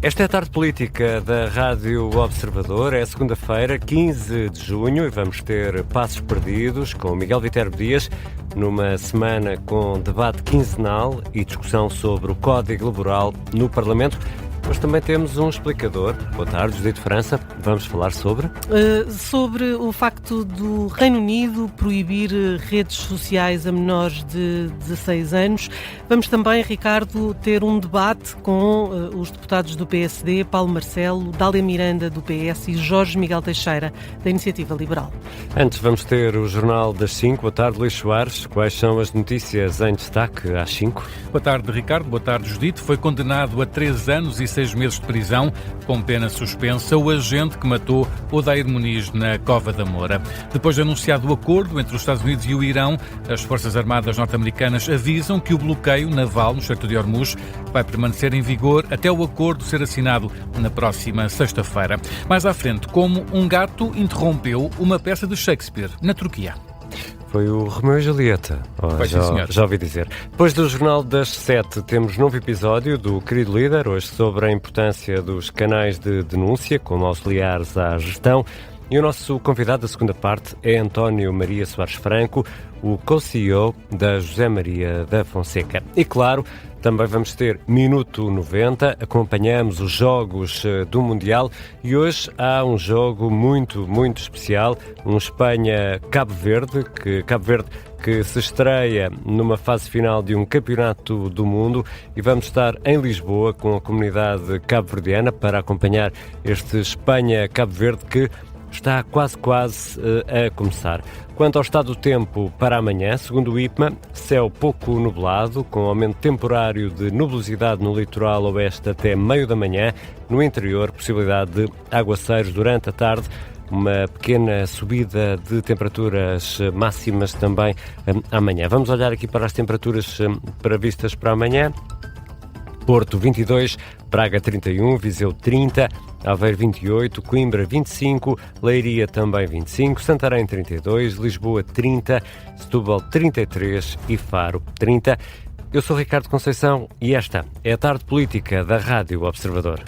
Esta é a tarde política da Rádio Observador. É segunda-feira, 15 de junho, e vamos ter Passos Perdidos com Miguel Viterbo Dias, numa semana com debate quinzenal e discussão sobre o Código Laboral no Parlamento. Mas também temos um explicador. Boa tarde, José de França. Vamos falar sobre o facto do Reino Unido proibir redes sociais a menores de 16 anos. Vamos também, Ricardo, ter um debate com os deputados do PSD, Paulo Marcelo, Dália Miranda, do PS, e Jorge Miguel Teixeira, da Iniciativa Liberal. Antes vamos ter o Jornal das 5. Boa tarde, Luís Soares. Quais são as notícias em destaque às 5? Boa tarde, Ricardo. Boa tarde, Judite. Foi condenado a 3 anos e 6 meses de prisão, com pena suspensa, o agente que matou Odair Muniz na Cova da Moura. Depois de anunciado o acordo entre os Estados Unidos e o Irão, as Forças Armadas norte-americanas avisam que o bloqueio naval no Estreito de Hormuz vai permanecer em vigor até o acordo ser assinado na próxima sexta-feira. Mais à frente, como um gato interrompeu uma peça de Shakespeare na Turquia. Foi o Romeu e Julieta. Já ouvi dizer. Depois do Jornal das 7, temos novo episódio do Querido Líder, hoje sobre a importância dos canais de denúncia como auxiliares à gestão. E o nosso convidado da segunda parte é António Maria Soares Franco, o co-CEO da José Maria da Fonseca. E claro, também vamos ter Minuto 90, acompanhamos os jogos do Mundial e hoje há um jogo muito, muito especial, um Espanha-Cabo Verde, que se estreia numa fase final de um campeonato do mundo, e vamos estar em Lisboa com a comunidade cabo-verdiana para acompanhar este Espanha-Cabo Verde que está quase a começar. Quanto ao estado do tempo para amanhã, segundo o IPMA, céu pouco nublado, com aumento temporário de nubosidade no litoral oeste até meio da manhã. No interior, possibilidade de aguaceiros durante a tarde. Uma pequena subida de temperaturas máximas também amanhã. Vamos olhar aqui para as temperaturas previstas para amanhã. Porto 22, Braga 31, Viseu 30, Aveiro 28, Coimbra 25, Leiria também 25, Santarém 32, Lisboa 30, Setúbal 33 e Faro 30. Eu sou Ricardo Conceição e esta é a tarde política da Rádio Observador.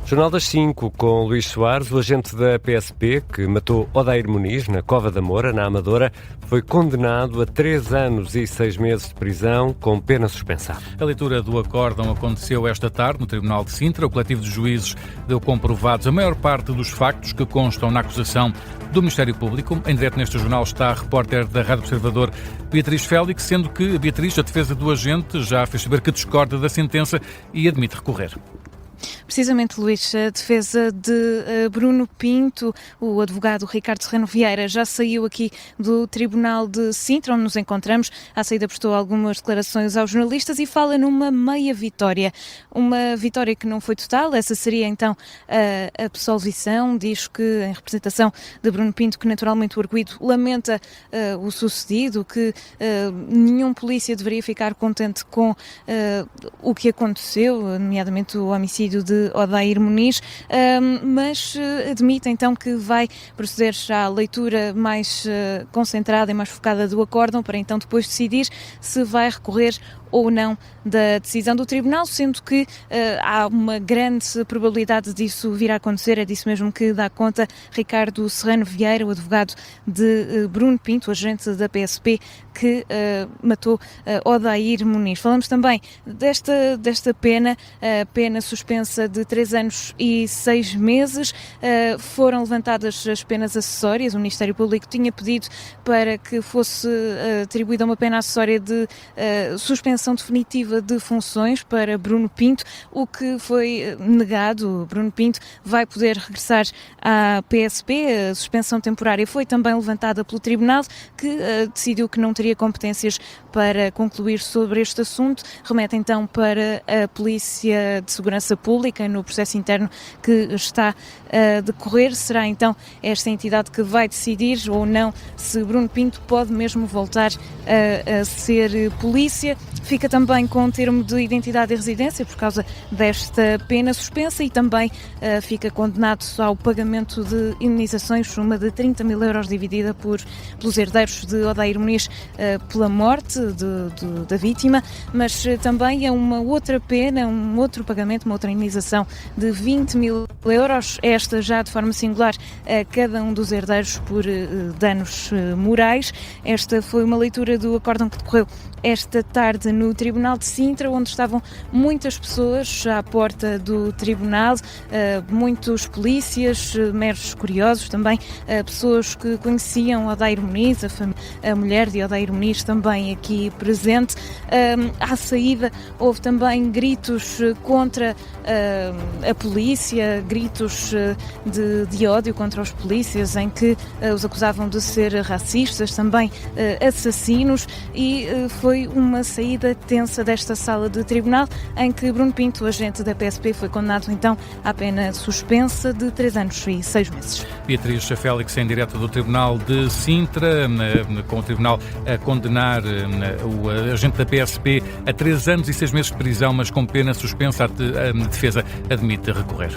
Jornal das 5 com Luís Soares. O agente da PSP que matou Odair Muniz na Cova da Moura, na Amadora, foi condenado a 3 anos e 6 meses de prisão com pena suspensa. A leitura do acórdão aconteceu esta tarde no Tribunal de Sintra. O coletivo de juízes deu comprovados a maior parte dos factos que constam na acusação do Ministério Público. Em direto neste jornal está a repórter da Rádio Observador, Beatriz Félix, sendo que, Beatriz, a defesa do agente já fez saber que discorda da sentença e admite recorrer. Precisamente, Luís, a defesa de Bruno Pinto, o advogado Ricardo Serrano Vieira, já saiu aqui do Tribunal de Sintra, onde nos encontramos. À saída prestou algumas declarações aos jornalistas e fala numa meia vitória. Uma vitória que não foi total, essa seria então a absolvição. Diz que, em representação de Bruno Pinto, que naturalmente o arguido lamenta o sucedido, que nenhum polícia deveria ficar contente com o que aconteceu, nomeadamente o homicídio de Odair Muniz, mas admite então que vai proceder já à leitura mais concentrada e mais focada do acórdão, para então depois decidir se vai recorrer ou não da decisão do Tribunal, sendo que há uma grande probabilidade disso vir a acontecer. É disso mesmo que dá conta Ricardo Serrano Vieira, o advogado de Bruno Pinto, agente da PSP, que matou Odair Muniz. Falamos também desta pena suspensa de 3 anos e 6 meses. Foram levantadas as penas acessórias. O Ministério Público tinha pedido para que fosse atribuída uma pena acessória de suspensão definitiva de funções para Bruno Pinto, o que foi negado. Bruno Pinto vai poder regressar à PSP. A suspensão temporária foi também levantada pelo Tribunal, que decidiu que não teria competências para concluir sobre este assunto. Remete então para a Polícia de Segurança Pública, República no processo interno que está a decorrer. Será então esta entidade que vai decidir ou não se Bruno Pinto pode mesmo voltar a ser polícia. Fica também com um termo de identidade e residência por causa desta pena suspensa e também fica condenado ao pagamento de indenizações, uma de 30 mil euros dividida pelos herdeiros de Odair Muniz pela morte da vítima, mas também é uma outra pena, um outro pagamento, uma outra indenização de 20 mil euros, esta já de forma singular a cada um dos herdeiros por danos morais. Esta foi uma leitura do acórdão que decorreu esta tarde no Tribunal de Sintra, onde estavam muitas pessoas à porta do Tribunal, muitos polícias, meros curiosos, também pessoas que conheciam Odair Muniz, a mulher de Odair Muniz também aqui presente. À saída houve também gritos contra a polícia, gritos de ódio contra os polícias, em que os acusavam de ser racistas, também assassinos, e foi uma saída tensa desta sala de tribunal, em que Bruno Pinto, agente da PSP, foi condenado então à pena suspensa de 3 anos e 6 meses. Beatriz Félix, em direto do Tribunal de Sintra, com o Tribunal a condenar o agente da PSP a 3 anos e 6 meses de prisão, mas com pena suspensa. A defesa admite recorrer.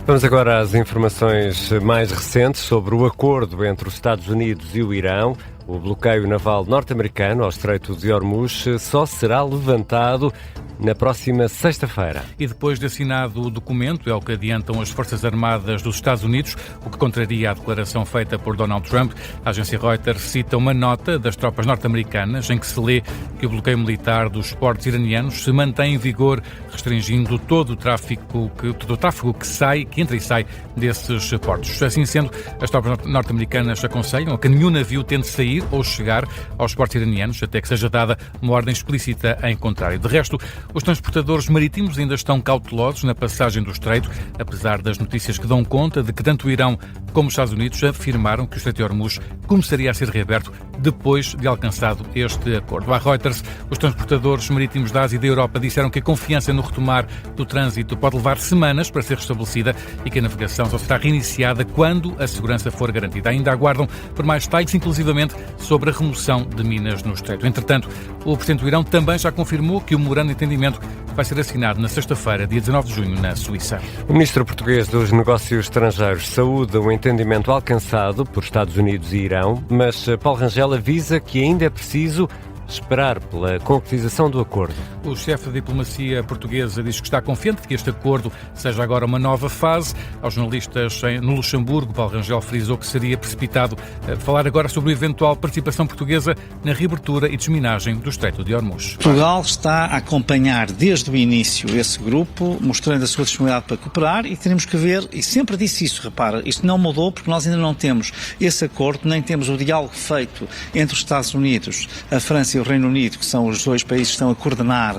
Vamos agora às informações mais recentes sobre o acordo entre os Estados Unidos e o Irão. O bloqueio naval norte-americano ao Estreito de Hormuz só será levantado na próxima sexta-feira. E depois de assinado o documento, é o que adiantam as Forças Armadas dos Estados Unidos, o que contraria a declaração feita por Donald Trump. A agência Reuters cita uma nota das tropas norte-americanas em que se lê que o bloqueio militar dos portos iranianos se mantém em vigor, restringindo todo o tráfego que entra e sai desses portos. Assim sendo, as tropas norte-americanas aconselham que nenhum navio tente sair ou chegar aos portos iranianos até que seja dada uma ordem explícita em contrário. De resto, os transportadores marítimos ainda estão cautelosos na passagem do Estreito, apesar das notícias que dão conta de que tanto o Irão como os Estados Unidos afirmaram que o Estreito de Hormuz começaria a ser reaberto depois de alcançado este acordo. À Reuters, os transportadores marítimos da Ásia e da Europa disseram que a confiança no retomar do trânsito pode levar semanas para ser restabelecida e que a navegação só será reiniciada quando a segurança for garantida. Ainda aguardam por mais detalhes, inclusivamente sobre a remoção de minas no Estreito. Entretanto, o presidente do Irão também já confirmou que o memorando de entendimento vai ser assinado na sexta-feira, dia 19 de junho, na Suíça. O ministro português dos Negócios Estrangeiros saúda o entendimento alcançado por Estados Unidos e Irão, mas Paulo Rangel avisa que ainda é preciso esperar pela concretização do acordo. O chefe da diplomacia portuguesa diz que está confiante de que este acordo seja agora uma nova fase. Aos jornalistas no Luxemburgo, Paulo Rangel frisou que seria precipitado falar agora sobre a eventual participação portuguesa na reabertura e desminagem do Estreito de Hormuz. Portugal está a acompanhar desde o início esse grupo, mostrando a sua disponibilidade para cooperar, e teremos que ver, e sempre disse isso, repara, isto não mudou porque nós ainda não temos esse acordo, nem temos o diálogo feito entre os Estados Unidos, a França e o Reino Unido, que são os dois países que estão a coordenar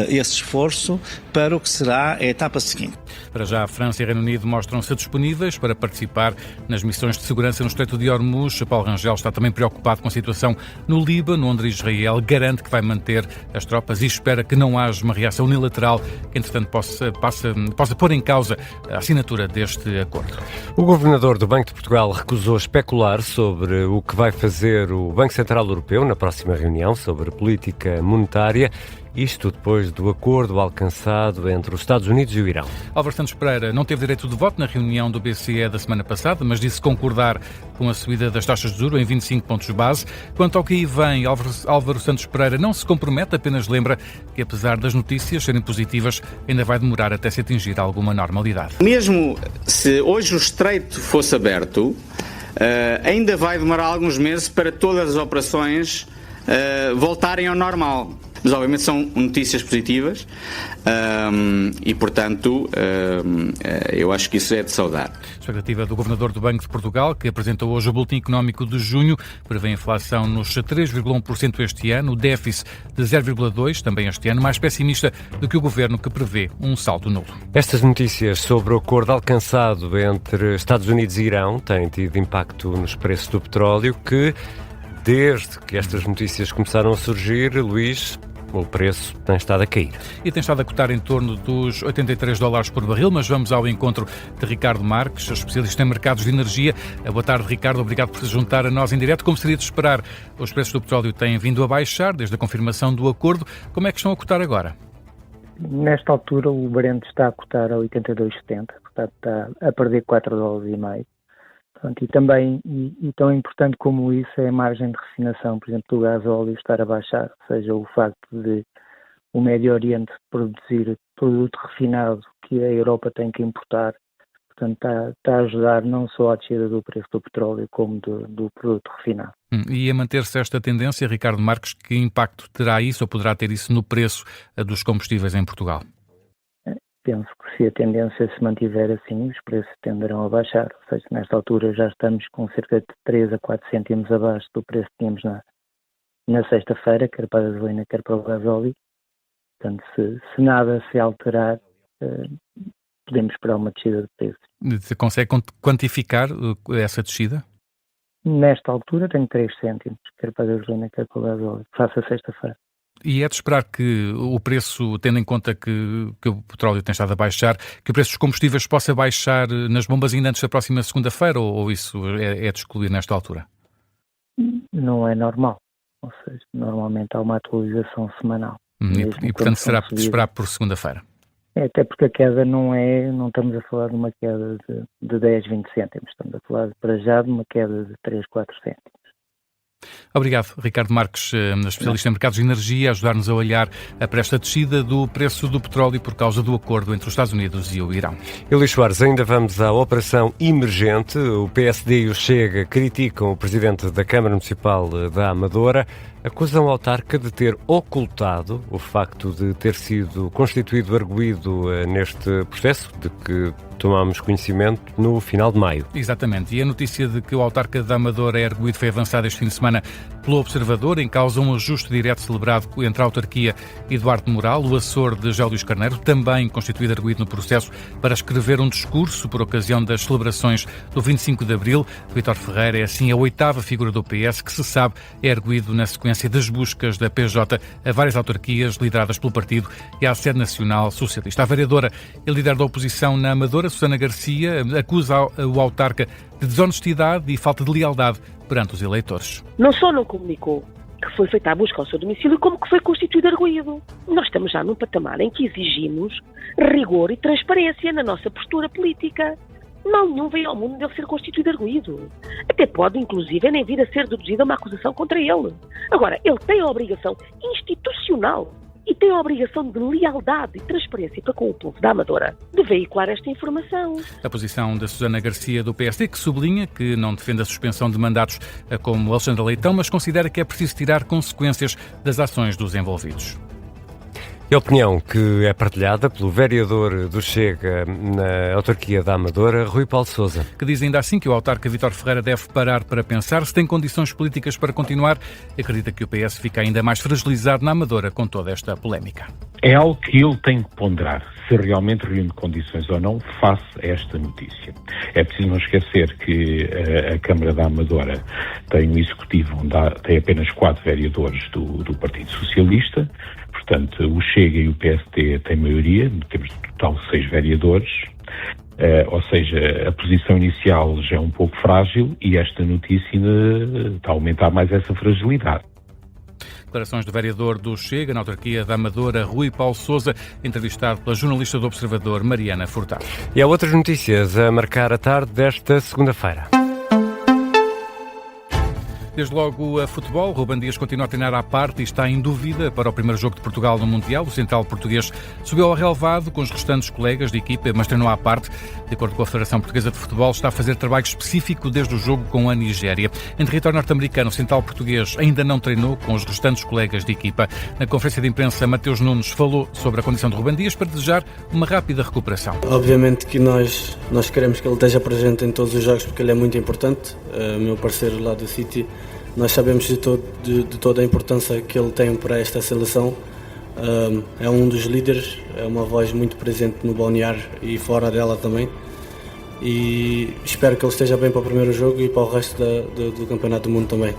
esse esforço para o que será a etapa seguinte. Para já, a França e o Reino Unido mostram-se disponíveis para participar nas missões de segurança no Estreito de Hormuz. Paulo Rangel está também preocupado com a situação no Líbano, onde Israel garante que vai manter as tropas e espera que não haja uma reação unilateral que, entretanto, possa pôr em causa a assinatura deste acordo. O governador do Banco de Portugal recusou especular sobre o que vai fazer o Banco Central Europeu na próxima reunião sobre política monetária. Isto depois do acordo alcançado entre os Estados Unidos e o Irão. Álvaro Santos Pereira não teve direito de voto na reunião do BCE da semana passada, mas disse concordar com a subida das taxas de juros em 25 pontos base. Quanto ao que aí vem, Álvaro Santos Pereira não se compromete, apenas lembra que, apesar das notícias serem positivas, ainda vai demorar até se atingir alguma normalidade. Mesmo se hoje o Estreito fosse aberto, ainda vai demorar alguns meses para todas as operações voltarem ao normal. Mas obviamente são notícias positivas e, portanto, eu acho que isso é de saudar. A expectativa do Governador do Banco de Portugal, que apresentou hoje o Boletim Económico de junho, prevê a inflação nos 3,1% este ano, o déficit de 0,2% também este ano, mais pessimista do que o Governo, que prevê um saldo nulo. Estas notícias sobre o acordo alcançado entre Estados Unidos e Irão têm tido impacto nos preços do petróleo, que, desde que estas notícias começaram a surgir, Luís, o preço tem estado a cair. E tem estado a cotar em torno dos $83 por barril, mas vamos ao encontro de Ricardo Marques, especialista em mercados de energia. Boa tarde, Ricardo. Obrigado por se juntar a nós em direto. Como seria de esperar, os preços do petróleo têm vindo a baixar desde a confirmação do acordo. Como é que estão a cotar agora? Nesta altura o Brent está a cotar a 82,70, portanto está a perder $4,5. Portanto, e também, e tão importante como isso, é a margem de refinação, por exemplo, do gás óleo estar a baixar, ou seja, o facto de o Médio Oriente produzir produto refinado que a Europa tem que importar, portanto está a ajudar não só à descida do preço do petróleo como do produto refinado. E a manter-se esta tendência, Ricardo Marques, que impacto terá isso ou poderá ter isso no preço dos combustíveis em Portugal? Penso que se a tendência se mantiver assim, os preços tenderão a baixar. Ou seja, nesta altura já estamos com cerca de 3 a 4 cêntimos abaixo do preço que tínhamos na sexta-feira, quer para a gasolina, quer para o gasóleo. Portanto, se nada se alterar, podemos esperar uma descida de preços. Você consegue quantificar essa descida? Nesta altura tenho 3 cêntimos, quer para a gasolina, quer para o gasóleo, face a sexta-feira. E é de esperar que o preço, tendo em conta que o petróleo tem estado a baixar, que o preço dos combustíveis possa baixar nas bombas ainda antes da próxima segunda-feira, ou isso é de excluir nesta altura? Não é normal, ou seja, normalmente há uma atualização semanal. E portanto será de esperar por segunda-feira? Até porque a queda não estamos a falar de uma queda de 10, 20 cêntimos, estamos a falar para já de uma queda de 3, 4 cêntimos. Obrigado, Ricardo Marques, especialista em mercados de energia, a ajudar-nos a olhar para esta descida do preço do petróleo por causa do acordo entre os Estados Unidos e o Irão. Elis Soares, ainda vamos à operação emergente. O PSD e o Chega criticam o presidente da Câmara Municipal da Amadora. Acusam a autarca de ter ocultado o facto de ter sido constituído arguido neste processo, de que tomámos conhecimento no final de maio. Exatamente. E a notícia de que o autarca da Amadora é arguido foi avançada este fim de semana pelo Observador, em causa um ajuste direto celebrado entre a autarquia e Eduardo Moral, o Açor de José Luís Carneiro, também constituído arguido no processo para escrever um discurso por ocasião das celebrações do 25 de Abril. Vítor Ferreira é assim a 8ª figura do PS que, se sabe, é arguido na sequência das buscas da PJ a várias autarquias lideradas pelo partido e à sede nacional socialista. A vereadora e líder da oposição na Amadora, Susana Garcia, acusa o autarca de desonestidade e falta de lealdade perante os eleitores. Não só não comunicou que foi feita a busca ao seu domicílio, como que foi constituído arguido. Nós estamos já num patamar em que exigimos rigor e transparência na nossa postura política. Mal nenhum veio ao mundo dele ser constituído arguido. Até pode, inclusive, nem vir a ser deduzida uma acusação contra ele. Agora, ele tem a obrigação institucional e tem a obrigação de lealdade e transparência para com o povo da Amadora de veicular esta informação. A posição da Susana Garcia do PSD, que sublinha que não defende a suspensão de mandatos como Alexandre Leitão, mas considera que é preciso tirar consequências das ações dos envolvidos. E a opinião que é partilhada pelo vereador do Chega na autarquia da Amadora, Rui Paulo Sousa. Que diz ainda assim que o autarca Vítor Ferreira deve parar para pensar se tem condições políticas para continuar. Acredita que o PS fica ainda mais fragilizado na Amadora com toda esta polémica. É algo que ele tem que ponderar, se realmente reúne condições ou não, face a esta notícia. É preciso não esquecer que a Câmara da Amadora tem um executivo onde tem apenas 4 vereadores do Partido Socialista. Portanto, o Chega e o PSD têm maioria, temos no total 6 vereadores, ou seja, a posição inicial já é um pouco frágil e esta notícia ainda está a aumentar mais essa fragilidade. Declarações do vereador do Chega, na autarquia da Amadora, Rui Paulo Sousa, entrevistado pela jornalista do Observador, Mariana Furtado. E há outras notícias a marcar a tarde desta segunda-feira. Desde logo a futebol, Ruben Dias continua a treinar à parte e está em dúvida para o primeiro jogo de Portugal no Mundial. O central português subiu ao relevado com os restantes colegas de equipa, mas treinou à parte. De acordo com a Federação Portuguesa de Futebol, está a fazer trabalho específico desde o jogo com a Nigéria. Em território norte-americano, o central português ainda não treinou com os restantes colegas de equipa. Na conferência de imprensa, Mateus Nunes falou sobre a condição de Ruben Dias para desejar uma rápida recuperação. Obviamente que nós queremos que ele esteja presente em todos os jogos porque ele é muito importante. Meu parceiro lá do City, nós sabemos de toda a importância que ele tem para esta seleção. É um dos líderes, é uma voz muito presente no balneário e fora dela também. E espero que ele esteja bem para o primeiro jogo e para o resto do Campeonato do Mundo também.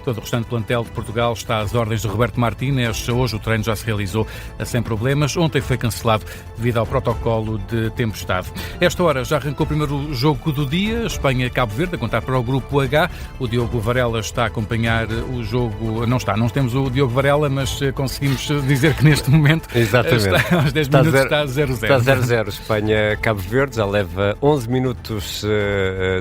Todo o restante plantel de Portugal está às ordens de Roberto Martínez. Hoje o treino já se realizou sem problemas. Ontem foi cancelado devido ao protocolo de tempestade. Esta hora já arrancou o primeiro jogo do dia, Espanha-Cabo Verde, a contar para o grupo H. O Diogo Varela está a acompanhar o jogo. Não temos o Diogo Varela, mas conseguimos dizer que neste momento exatamente. Aos 10 minutos está 0-0. Está 0-0. Espanha-Cabo Verde já leva 11 minutos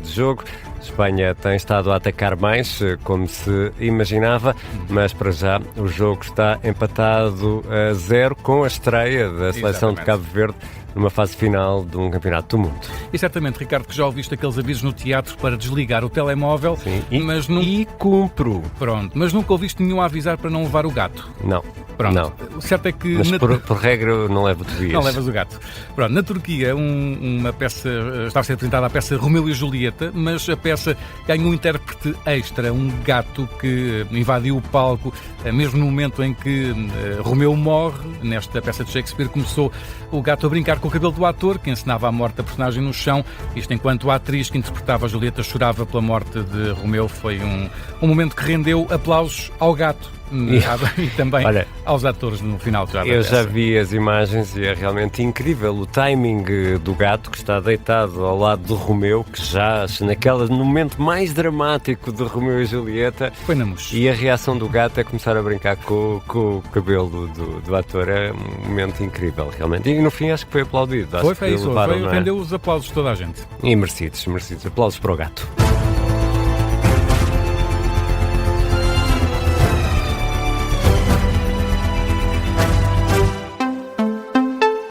de jogo. Espanha tem estado a atacar mais, como se imaginava, mas para já o jogo está empatado a 0 com a estreia da seleção de Cabo Verde numa fase final de um campeonato do mundo. E certamente, Ricardo, que já ouviste aqueles avisos no teatro para desligar o telemóvel. Sim, e cumpro. Pronto, mas nunca ouviste nenhum a avisar para não levar o gato. Não. Pronto. Não. O certo é que... Mas por regra eu não levo Tobias. Não levas o gato. Pronto, na Turquia uma peça, está a ser apresentada a peça Romeu e Julieta, mas a peça ganha um intérprete extra, um gato que invadiu o palco, mesmo no momento em que Romeu morre. Nesta peça de Shakespeare começou o gato a brincar com o cabelo do ator, que encenava a morte da personagem no chão, isto enquanto a atriz que interpretava a Julieta chorava pela morte de Romeu. Foi um momento que rendeu aplausos ao gato. E também aos atores no final já da peça. Eu já vi as imagens e é realmente incrível o timing do gato que está deitado ao lado do Romeu, que já no momento mais dramático de Romeu e Julieta. Foi na mousse. E a reação do gato é começar a brincar com o cabelo do ator. É um momento incrível, realmente. E no fim acho que foi aplaudido. Foi isso, rendeu os aplausos de toda a gente. E merecidos. Aplausos para o gato.